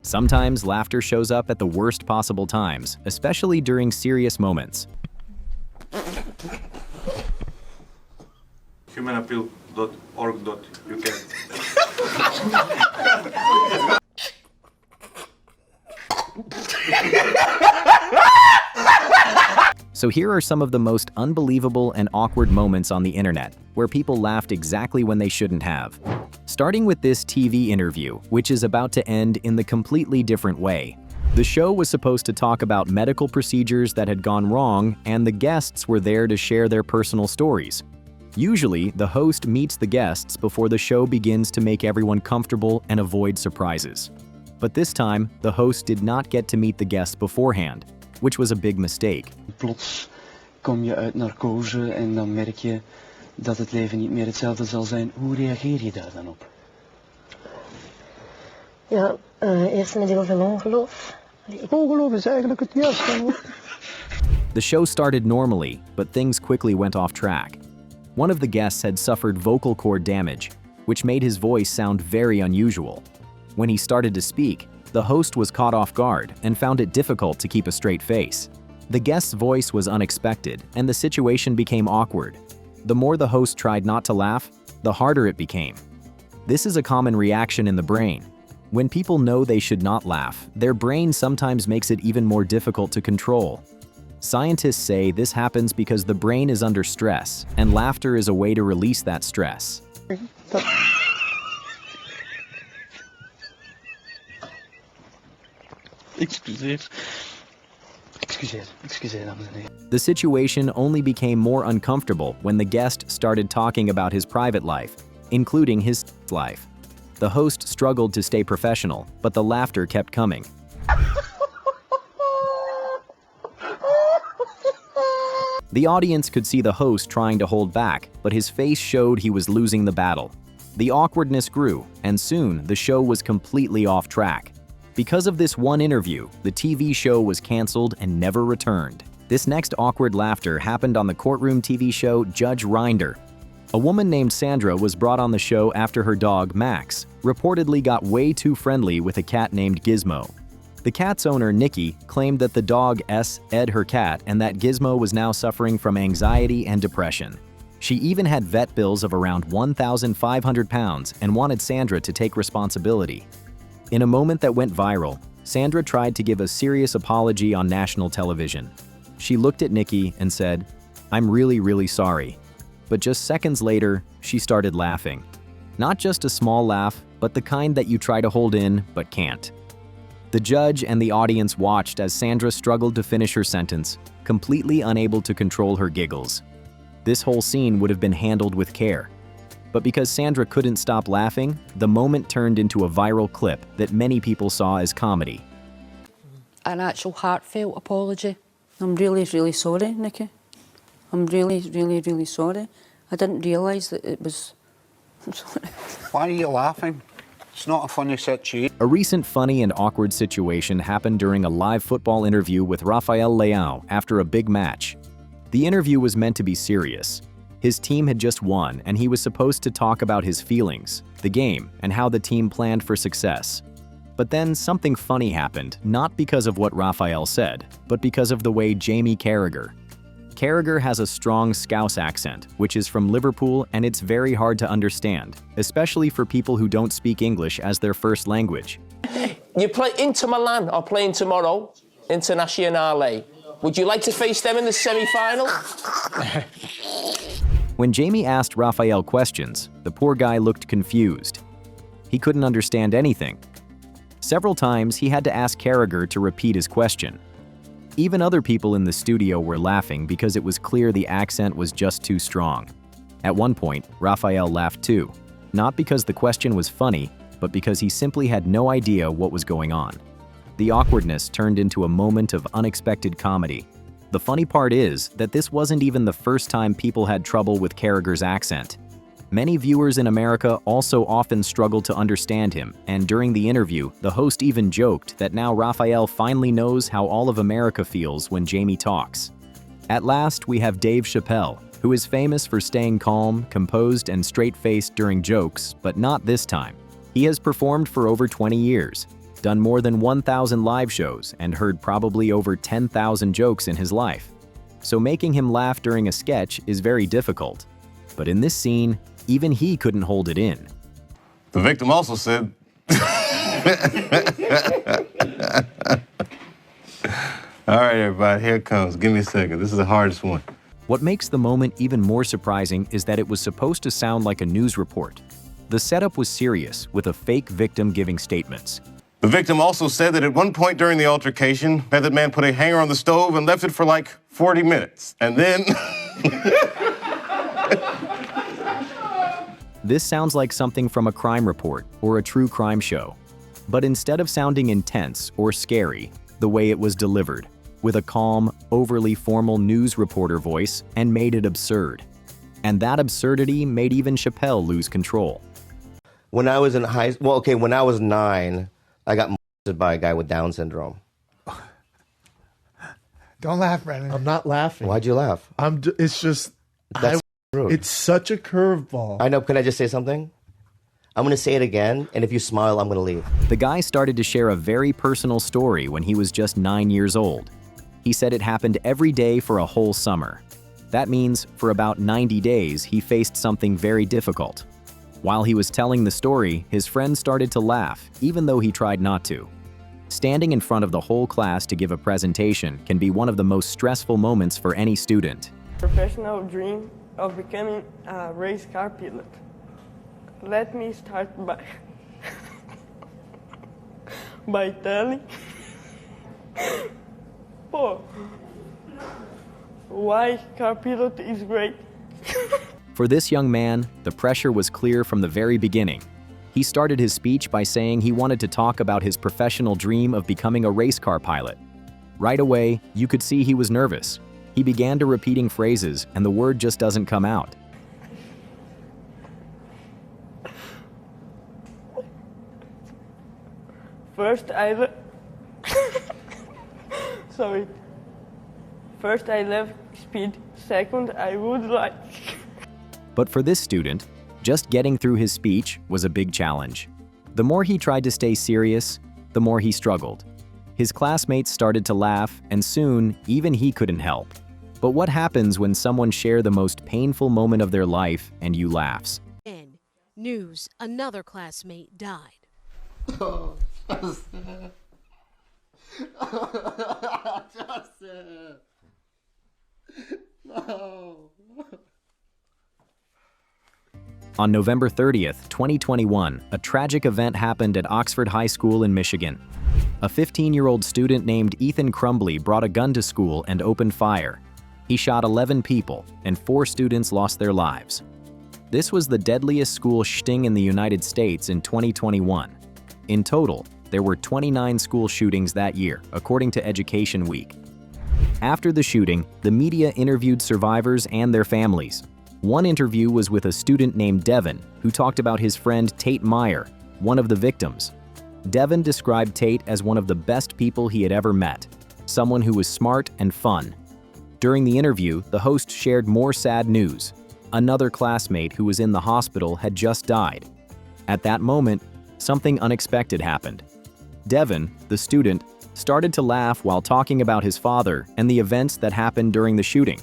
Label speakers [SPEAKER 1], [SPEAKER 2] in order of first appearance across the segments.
[SPEAKER 1] Sometimes laughter shows up at the worst possible times, especially during serious moments.
[SPEAKER 2] humanappeal.org.uk.
[SPEAKER 1] So here are some of the most unbelievable and awkward moments on the internet, where people laughed exactly when they shouldn't have. Starting with this TV interview, which is about to end in the completely different way. The show was supposed to talk about medical procedures that had gone wrong, and the guests were there to share their personal stories. Usually, the host meets the guests before the show begins to make everyone comfortable and avoid surprises. But this time, the host did not get to meet the guests beforehand, which was a big mistake.
[SPEAKER 3] Plots kom je uit narcose en dan merk je dat het leven niet meer hetzelfde zal zijn. Hoe reageer je daar dan op?
[SPEAKER 4] Ja, eerst met heel veel ongeloof.
[SPEAKER 5] Ongeloof is eigenlijk het juiste woord.
[SPEAKER 1] The show started normally, but things quickly went off track. One of the guests had suffered vocal cord damage, which made his voice sound very unusual. When he started to speak, the host was caught off guard and found it difficult to keep a straight face. The guest's voice was unexpected, and the situation became awkward. The more the host tried not to laugh, the harder it became. This is a common reaction in the brain. When people know they should not laugh, their brain sometimes makes it even more difficult to control. Scientists say this happens because the brain is under stress, and laughter is a way to release that stress.
[SPEAKER 3] Excuseer, dames en heren.
[SPEAKER 1] The situation only became more uncomfortable when the guest started talking about his private life, including his life. The host struggled to stay professional, but the laughter kept coming. The audience could see the host trying to hold back, but his face showed he was losing the battle. The awkwardness grew, and soon the show was completely off track. Because of this one interview, the TV show was canceled and never returned. This next awkward laughter happened on the Courtroom TV show Judge Rinder. A woman named Sandra was brought on the show after her dog, Max, reportedly got way too friendly with a cat named Gizmo. The cat's owner, Nikki, claimed that the dog ed her cat and that Gizmo was now suffering from anxiety and depression. She even had vet bills of around £1,500 and wanted Sandra to take responsibility. In a moment that went viral, Sandra tried to give a serious apology on national television. She looked at Nikki and said, "I'm really sorry." But just seconds later, she started laughing. Not just a small laugh, but the kind that you try to hold in but can't. The judge and the audience watched as Sandra struggled to finish her sentence, completely unable to control her giggles. This whole scene would have been handled with care. But because Sandra couldn't stop laughing, the moment turned into a viral clip that many people saw as comedy.
[SPEAKER 6] An actual heartfelt apology. I'm really sorry, Nikki. I'm really sorry. I didn't realise that it was... I'm sorry.
[SPEAKER 5] Why are you laughing? It's not a funny situation.
[SPEAKER 1] A recent funny and awkward situation happened during a live football interview with Rafael Leão after a big match. The interview was meant to be serious. His team had just won, and he was supposed to talk about his feelings, the game, and how the team planned for success. But then something funny happened, not because of what Rafael said, but because of the way Jamie Carragher. Carragher has a strong Scouse accent, which is from Liverpool, and it's very hard to understand, especially for people who don't speak English as their first language.
[SPEAKER 7] You play Inter Milan are playing tomorrow, Internazionale. Would you like to face them in the semi-final?
[SPEAKER 1] When Jamie asked Rafael questions, the poor guy looked confused. He couldn't understand anything. Several times he had to ask Carragher to repeat his question. Even other people in the studio were laughing because it was clear the accent was just too strong. At one point, Rafael laughed too, not because the question was funny, but because he simply had no idea what was going on. The awkwardness turned into a moment of unexpected comedy. The funny part is that this wasn't even the first time people had trouble with Carragher's accent. Many viewers in America also often struggle to understand him, and during the interview, the host even joked that now Rafael finally knows how all of America feels when Jamie talks. At last, we have Dave Chappelle, who is famous for staying calm, composed, and straight-faced during jokes, but not this time. He has performed for over 20 years. done more than 1,000 live shows, and heard probably over 10,000 jokes in his life. So making him laugh during a sketch is very difficult. But in this scene, even he couldn't hold it in.
[SPEAKER 2] The victim also said... All right, everybody, here it comes. Give me a second. This is the hardest one.
[SPEAKER 1] What makes the moment even more surprising is that it was supposed to sound like a news report. The setup was serious, with a fake victim giving statements.
[SPEAKER 2] The victim also said that at one point during the altercation, Method Man put a hanger on the stove and left it for like 40 minutes. And then...
[SPEAKER 1] This sounds like something from a crime report or a true crime show. But instead of sounding intense or scary, the way it was delivered, with a calm, overly formal news reporter voice, and made it absurd. And that absurdity made even Chappelle lose control.
[SPEAKER 8] When I was in when I was 9, I got molested by a guy with Down syndrome.
[SPEAKER 9] Don't laugh, Brandon.
[SPEAKER 8] I'm not laughing. Why'd you laugh?
[SPEAKER 9] It's just...
[SPEAKER 8] That's rude.
[SPEAKER 9] It's such a curveball.
[SPEAKER 8] I know. Can I just say something? I'm going to say it again, and if you smile, I'm going to leave.
[SPEAKER 1] The guy started to share a very personal story when he was just 9 years old. He said it happened every day for a whole summer. That means for about 90 days, he faced something very difficult. While he was telling the story, his friends started to laugh, even though he tried not to. Standing in front of the whole class to give a presentation can be one of the most stressful moments for any student.
[SPEAKER 10] Professional dream of becoming a race car pilot. Let me start by telling why car pilot is great.
[SPEAKER 1] For this young man, the pressure was clear from the very beginning. He started his speech by saying he wanted to talk about his professional dream of becoming a race car pilot. Right away, you could see he was nervous. He began to repeating phrases, and the word just doesn't come out.
[SPEAKER 10] First, I love speed. Second, I would like.
[SPEAKER 1] But for this student, just getting through his speech was a big challenge. The more he tried to stay serious, the more he struggled. His classmates started to laugh, and soon, even he couldn't help. But what happens when someone shares the most painful moment of their life and you laughs?
[SPEAKER 11] News, another classmate died.
[SPEAKER 12] Oh, Justin. Oh, Justin. No.
[SPEAKER 1] On November 30th, 2021, a tragic event happened at Oxford High School in Michigan. A 15-year-old student named Ethan Crumbly brought a gun to school and opened fire. He shot 11 people, and 4 students lost their lives. This was the deadliest school shooting in the United States in 2021. In total, there were 29 school shootings that year, according to Education Week. After the shooting, the media interviewed survivors and their families. One interview was with a student named Devin, who talked about his friend Tate Meyer, one of the victims. Devin described Tate as one of the best people he had ever met, someone who was smart and fun. During the interview, the host shared more sad news. Another classmate who was in the hospital had just died. At that moment, something unexpected happened. Devin, the student, started to laugh while talking about his father and the events that happened during the shooting.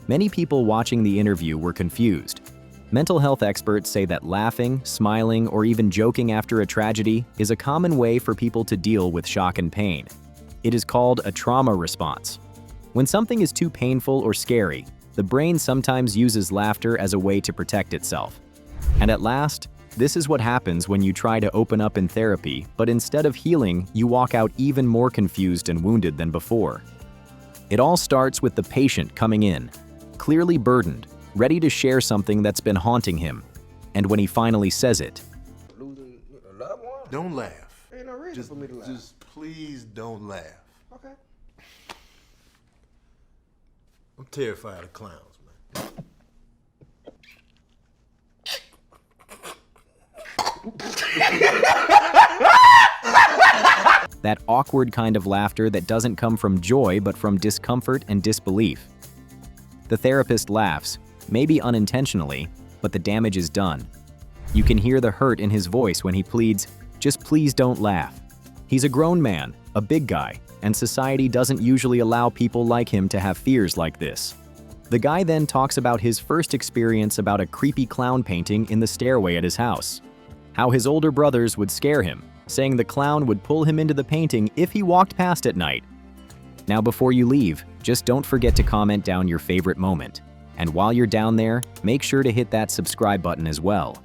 [SPEAKER 1] Many people watching the interview were confused. Mental health experts say that laughing, smiling, or even joking after a tragedy is a common way for people to deal with shock and pain. It is called a trauma response. When something is too painful or scary, the brain sometimes uses laughter as a way to protect itself. And at last, this is what happens when you try to open up in therapy, but instead of healing, you walk out even more confused and wounded than before. It all starts with the patient coming in, clearly burdened, ready to share something that's been haunting him. And when he finally says it,
[SPEAKER 13] don't laugh. Ain't no reason for me to laugh. Just please don't laugh.
[SPEAKER 12] Okay.
[SPEAKER 13] I'm terrified of clowns, man.
[SPEAKER 1] that awkward kind of laughter that doesn't come from joy but from discomfort and disbelief. The therapist laughs, maybe unintentionally, but the damage is done. You can hear the hurt in his voice when he pleads, "Just please don't laugh." He's a grown man, a big guy, and society doesn't usually allow people like him to have fears like this. The guy then talks about his first experience about a creepy clown painting in the stairway at his house. How his older brothers would scare him, saying the clown would pull him into the painting if he walked past at night. Now before you leave, just don't forget to comment down your favorite moment. And while you're down there, make sure to hit that subscribe button as well.